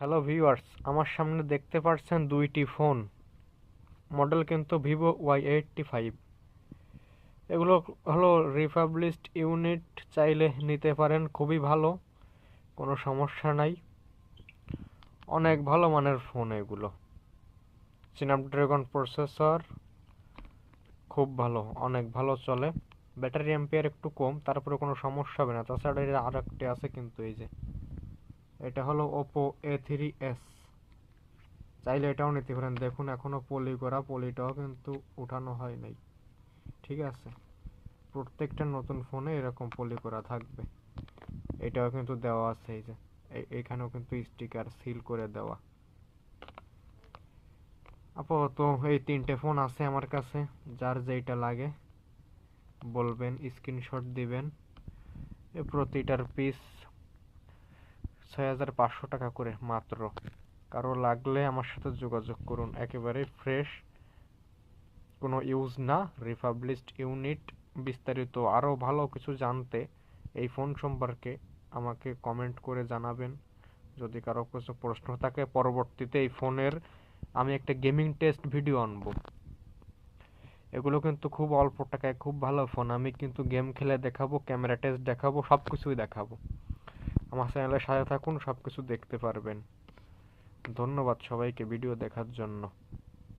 Hello viewers, আমার সামনে দেখতে পাচ্ছেন দুইটি ফোন। মডেল কিন্তু ভিভো Y85। এগুলো হলো রিফাবলিশড ইউনিট, চাইলে নিতে পারেন, খুবই ভালো, কোনো সমস্যা নাই। অনেক ভালো মানের ফোন এগুলো। স্ন্যাপড্রাগন প্রসেসর, খুব ভালো, অনেক ভালো চলে। ব্যাটারি অ্যাম্পিয়ার একটু কম, তারপরে কোনো সমস্যা হবে না। তাছাড়া এর আর একটি আছে কিন্তু, এই যে এটা হলো ওপো A3s। চাইলে এটাও নিতে পারেন। দেখুন এখনো পলি করা, পলিটাও কিন্তু উঠানো হয় নাই। ঠিক আছে, প্রত্যেকটা নতুন ফোনে এরকম পলি করা থাকবে। এটাও কিন্তু দেওয়া আছে, এই যে এখানেও কিন্তু স্টিকার সিল করে দেওয়া। আপাতত এই তিনটে ফোন আছে আমার কাছে, যার যেইটা লাগে বলবেন, স্ক্রিনশট দিবেন। প্রতিটার পিস 6500 টাকা করে মাত্র। কারো লাগলে আমার সাথে যোগাযোগ করুন। একেবারে ফ্রেশ, কোনো ইউজ না, রিফাবলিশড ইউনিট। বিস্তারিত আরও ভালো কিছু জানতে এই ফোন সম্পর্কে আমাকে কমেন্ট করে জানাবেন। যদি কারো কিছু প্রশ্ন থাকে, পরবর্তীতে এই ফোনের আমি একটা গেমিং টেস্ট ভিডিও আনবো। এগুলো কিন্তু খুব অল্প টাকায় খুব ভালো ফোন। আমি কিন্তু গেম খেলে দেখাবো, ক্যামেরা টেস্ট দেখাবো, সব কিছুই দেখাবো। আমার চ্যানেলের সাথে থাকুন, সব কিছু দেখতে পারবেন। ধন্যবাদ সবাইকে ভিডিও দেখার জন্য।